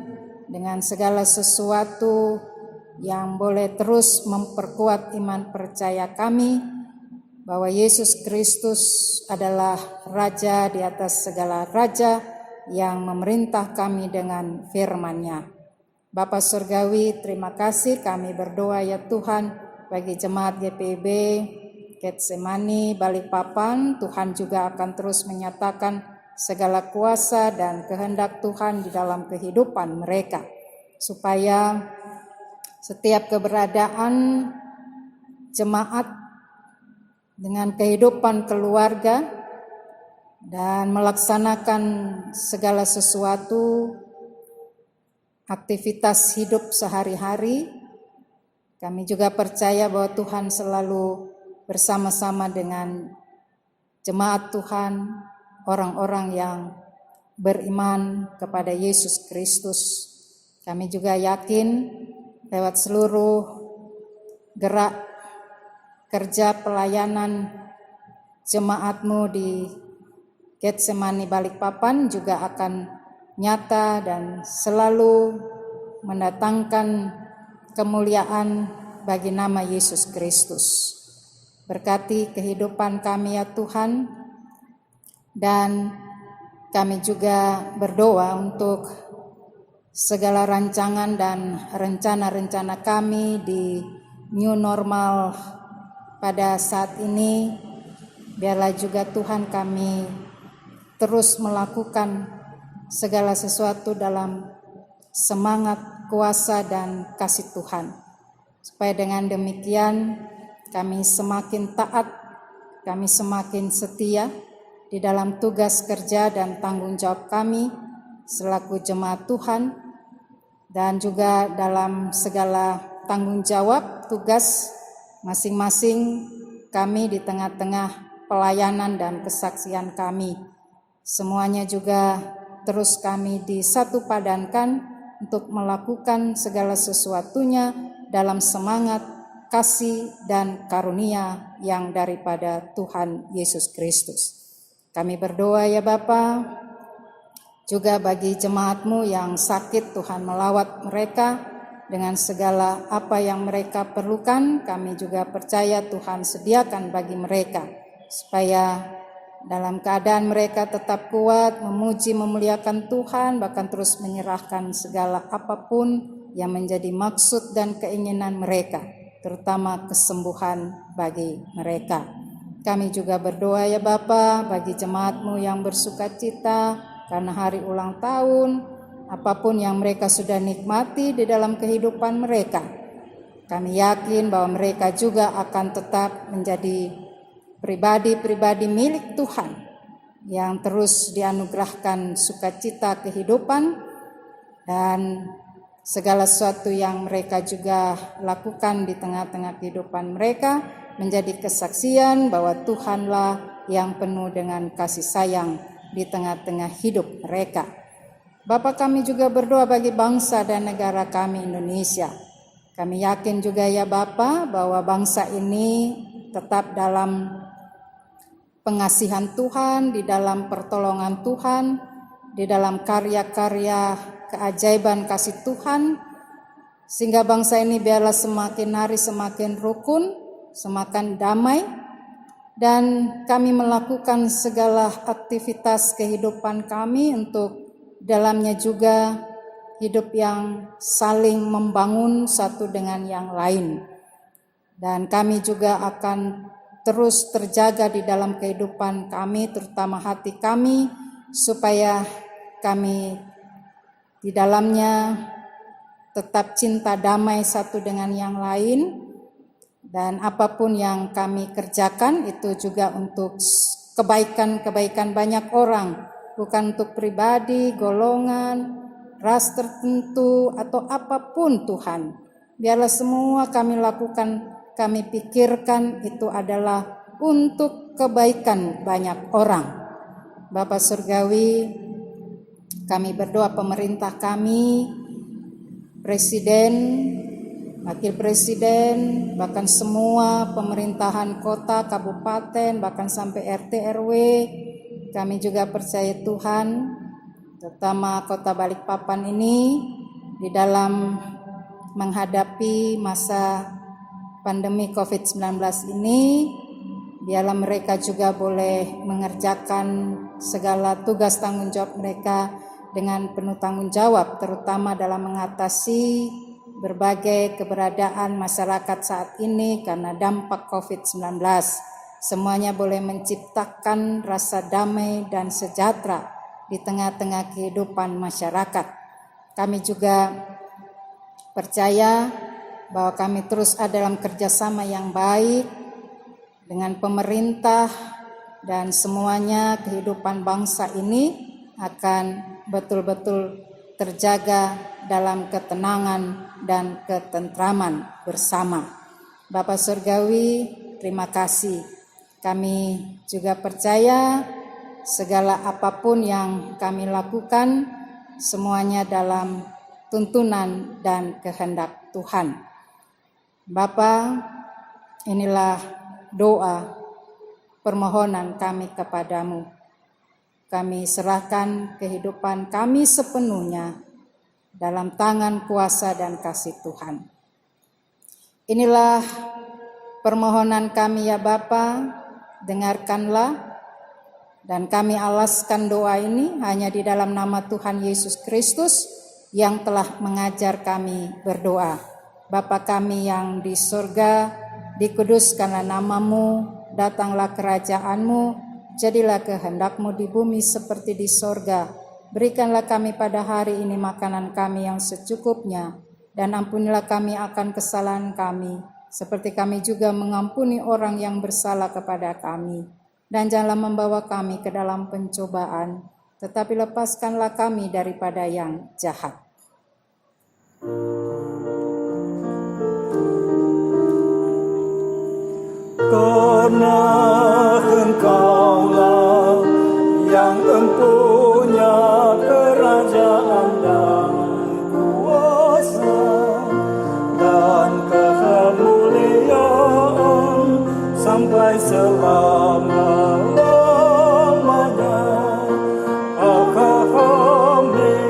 dengan segala sesuatu yang boleh terus memperkuat iman percaya kami bahwa Yesus Kristus adalah Raja di atas segala raja yang memerintah kami dengan firman-Nya. Bapa Surgawi, terima kasih, kami berdoa ya Tuhan bagi jemaat GPIB Getsemani Balikpapan. Tuhan juga akan terus menyatakan segala kuasa dan kehendak Tuhan di dalam kehidupan mereka, supaya setiap keberadaan jemaat dengan kehidupan keluarga dan melaksanakan segala sesuatu aktivitas hidup sehari-hari, kami juga percaya bahwa Tuhan selalu bersama-sama dengan jemaat Tuhan, orang-orang yang beriman kepada Yesus Kristus. Kami juga yakin lewat seluruh gerak kerja pelayanan jemaat-Mu di Getsemani Balikpapan juga akan nyata dan selalu mendatangkan kemuliaan bagi nama Yesus Kristus. Berkati kehidupan kami ya Tuhan, dan kami juga berdoa untuk segala rancangan dan rencana-rencana kami di new normal pada saat ini. Biarlah juga Tuhan kami terus melakukan segala sesuatu dalam semangat, kuasa, dan kasih Tuhan. Supaya dengan demikian kami semakin taat, kami semakin setia di dalam tugas kerja dan tanggung jawab kami selaku jemaat Tuhan, dan juga dalam segala tanggung jawab tugas masing-masing kami di tengah-tengah pelayanan dan kesaksian kami. Semuanya juga terus kami disatu padankan untuk melakukan segala sesuatunya dalam semangat, kasih, dan karunia yang daripada Tuhan Yesus Kristus. Kami berdoa ya Bapa, juga bagi jemaat-Mu yang sakit, Tuhan melawat mereka dengan segala apa yang mereka perlukan. Kami juga percaya Tuhan sediakan bagi mereka, supaya dalam keadaan mereka tetap kuat, memuji, memuliakan Tuhan, bahkan terus menyerahkan segala apapun yang menjadi maksud dan keinginan mereka, terutama kesembuhan bagi mereka. Kami juga berdoa ya Bapa bagi jemaat-Mu yang bersuka cita karena hari ulang tahun, apapun yang mereka sudah nikmati di dalam kehidupan mereka. Kami yakin bahwa mereka juga akan tetap menjadi pribadi-pribadi milik Tuhan yang terus dianugerahkan sukacita kehidupan, dan segala sesuatu yang mereka juga lakukan di tengah-tengah kehidupan mereka menjadi kesaksian bahwa Tuhanlah yang penuh dengan kasih sayang di tengah-tengah hidup mereka. Bapa, kami juga berdoa bagi bangsa dan negara kami Indonesia. Kami yakin juga ya Bapa bahwa bangsa ini tetap dalam pengasihan Tuhan, di dalam pertolongan Tuhan, di dalam karya-karya keajaiban kasih Tuhan, sehingga bangsa ini biarlah semakin hari semakin rukun, semakin damai, dan kami melakukan segala aktivitas kehidupan kami untuk dalamnya juga hidup yang saling membangun satu dengan yang lain. Dan kami juga akan terus terjaga di dalam kehidupan kami, terutama hati kami, supaya kami di dalamnya tetap cinta damai satu dengan yang lain, dan apapun yang kami kerjakan itu juga untuk kebaikan-kebaikan banyak orang, bukan untuk pribadi, golongan, ras tertentu, atau apapun Tuhan. Biarlah semua kami lakukan, kami pikirkan itu adalah untuk kebaikan banyak orang. Bapa Surgawi, kami berdoa pemerintah kami, presiden, wakil presiden, bahkan semua pemerintahan kota, kabupaten, bahkan sampai RT RW, kami juga percaya Tuhan, terutama kota Balikpapan ini, di dalam menghadapi masa pandemi COVID-19 ini. Biarlah mereka juga boleh mengerjakan segala tugas tanggung jawab mereka dengan penuh tanggung jawab, terutama dalam mengatasi berbagai keberadaan masyarakat saat ini karena dampak COVID-19. Semuanya boleh menciptakan rasa damai dan sejahtera di tengah-tengah kehidupan masyarakat. Kami juga percaya bahwa kami terus ada dalam kerjasama yang baik dengan pemerintah, dan semuanya kehidupan bangsa ini akan betul-betul terjaga dalam ketenangan dan ketentraman bersama. Bapa Surgawi, terima kasih. Kami juga percaya segala apapun yang kami lakukan semuanya dalam tuntunan dan kehendak Tuhan. Bapa, inilah doa permohonan kami kepadamu. Kami serahkan kehidupan kami sepenuhnya dalam tangan kuasa dan kasih Tuhan. Inilah permohonan kami ya Bapa, dengarkanlah, dan kami alaskan doa ini hanya di dalam nama Tuhan Yesus Kristus yang telah mengajar kami berdoa. Bapa kami yang di surga, dikuduskanlah namamu, datanglah kerajaanmu, jadilah kehendakmu di bumi seperti di sorga. Berikanlah kami pada hari ini makanan kami yang secukupnya, dan ampunilah kami akan kesalahan kami, seperti kami juga mengampuni orang yang bersalah kepada kami. Dan janganlah membawa kami ke dalam pencobaan, tetapi lepaskanlah kami daripada yang jahat. Karena Engkaulah yang empunya kerajaan dan kuasa dan kemuliaan sampai selama-lamanya. Amin.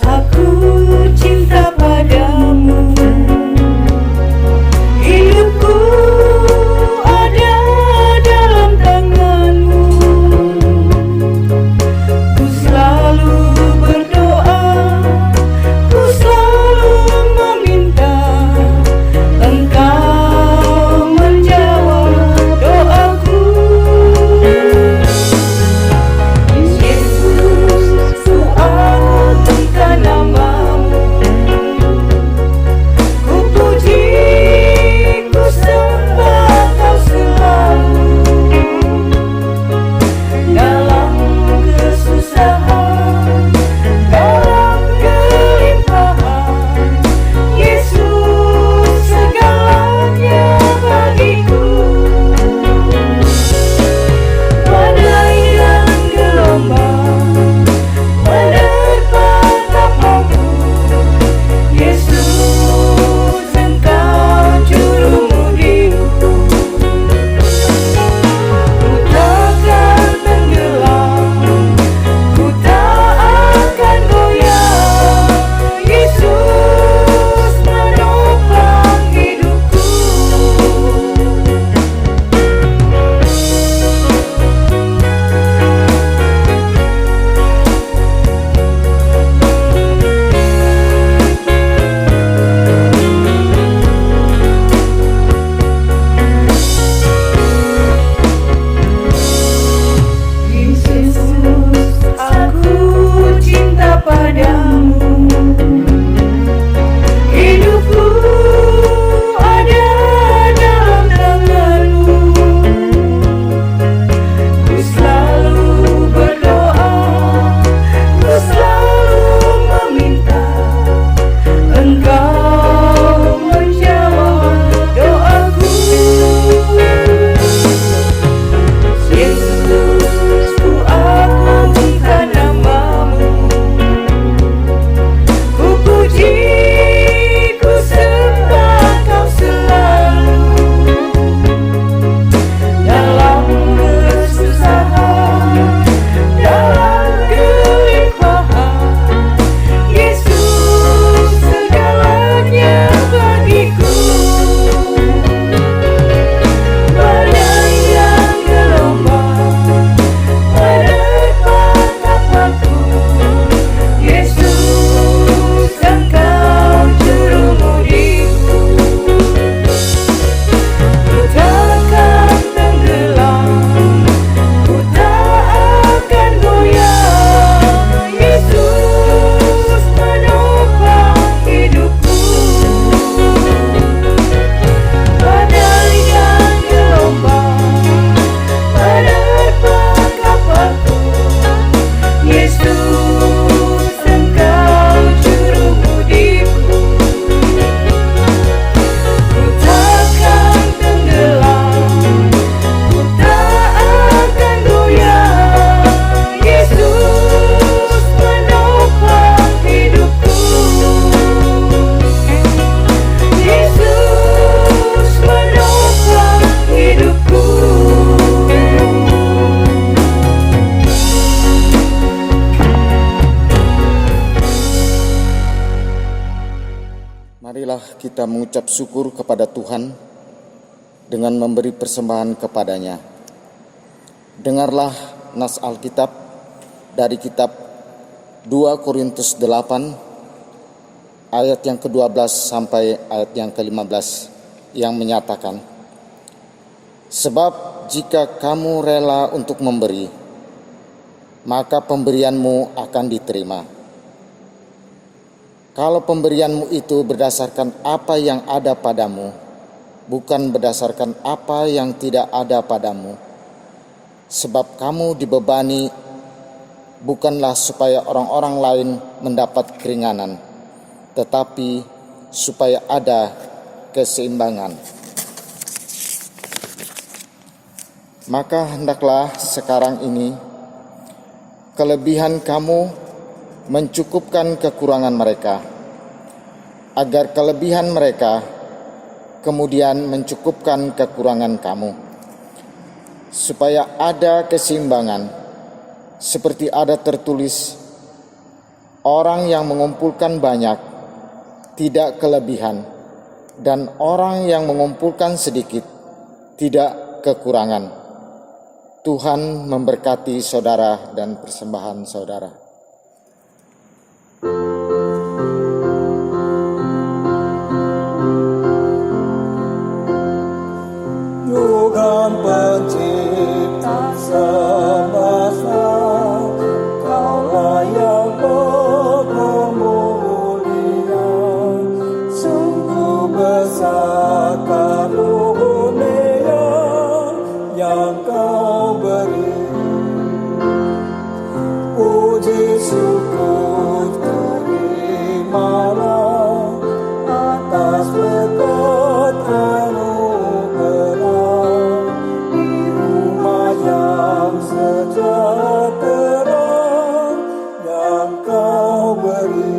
Aku cinta padamu. Marilah kita mengucap syukur kepada Tuhan dengan memberi persembahan kepadanya. Dengarlah nas Alkitab dari kitab 2 Korintus 8 ayat yang ke-12 sampai ayat yang ke-15 yang menyatakan, sebab jika kamu rela untuk memberi, maka pemberianmu akan diterima. Kalau pemberianmu itu berdasarkan apa yang ada padamu, bukan berdasarkan apa yang tidak ada padamu, sebab kamu dibebani bukanlah supaya orang-orang lain mendapat keringanan, tetapi supaya ada keseimbangan. Maka hendaklah sekarang ini kelebihan kamu mencukupkan kekurangan mereka, agar kelebihan mereka kemudian mencukupkan kekurangan kamu, supaya ada keseimbangan, seperti ada tertulis, orang yang mengumpulkan banyak tidak kelebihan, dan orang yang mengumpulkan sedikit tidak kekurangan. Tuhan memberkati saudara dan persembahan saudara. Tuhan pencipta semesta, Kaulah yang berkemuliaan, sungguh besar karunia yang Kau beri. Puji syukur terimalah atas berkat anugerah di rumah yang sejahtera yang Kau beri.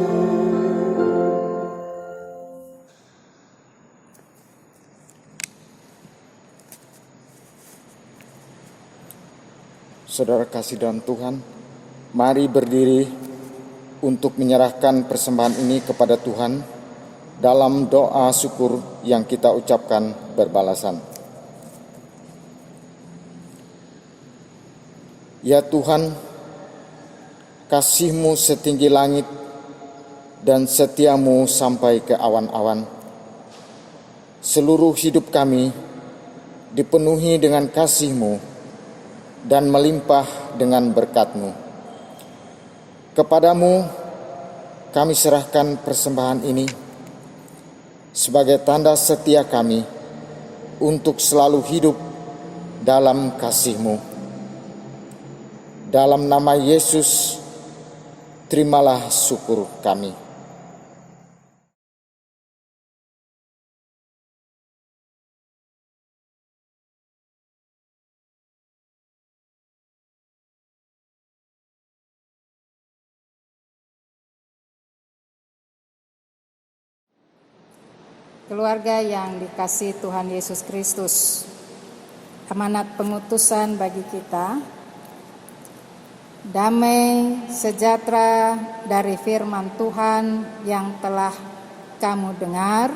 Saudara kasih dalam Tuhan, mari berdiri untuk menyerahkan persembahan ini kepada Tuhan dalam doa syukur yang kita ucapkan berbalasan. Ya Tuhan, kasih-Mu setinggi langit dan setia-Mu sampai ke awan-awan. Seluruh hidup kami dipenuhi dengan kasih-Mu dan melimpah dengan berkat-Mu. Kepadamu kami serahkan persembahan ini sebagai tanda setia kami untuk selalu hidup dalam kasih-Mu. Dalam nama Yesus, terimalah syukur kami. Keluarga yang dikasihi Tuhan Yesus Kristus, amanat pengutusan bagi kita, damai sejahtera dari firman Tuhan yang telah kamu dengar,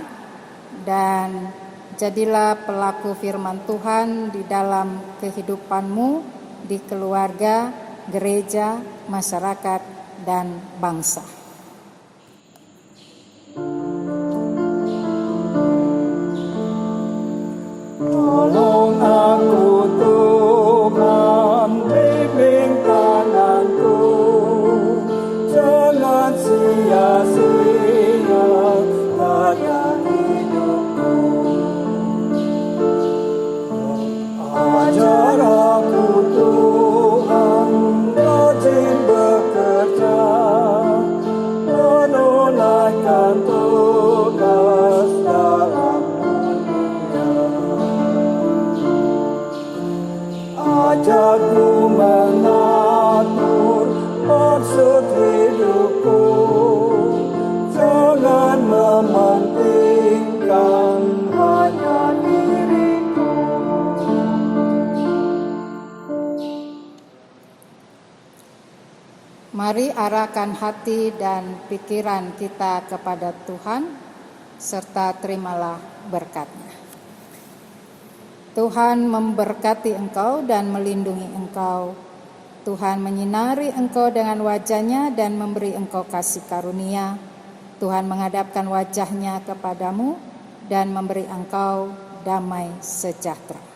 dan jadilah pelaku firman Tuhan di dalam kehidupanmu, di keluarga, gereja, masyarakat, dan bangsa. Tolong aku Tuhan, bimbing tanganku, jangan sia-sia bagian hidupku. Ajar aku Tuhan, rajin bekerja, menunaikan tugas dalam ajarku mengatur maksud hidupku, jangan mementingkan hanya diriku. Mari arahkan hati dan pikiran kita kepada Tuhan serta terimalah berkat-Nya. Tuhan memberkati engkau dan melindungi engkau. Tuhan menyinari engkau dengan wajah-Nya dan memberi engkau kasih karunia. Tuhan menghadapkan wajah-Nya kepadamu dan memberi engkau damai sejahtera.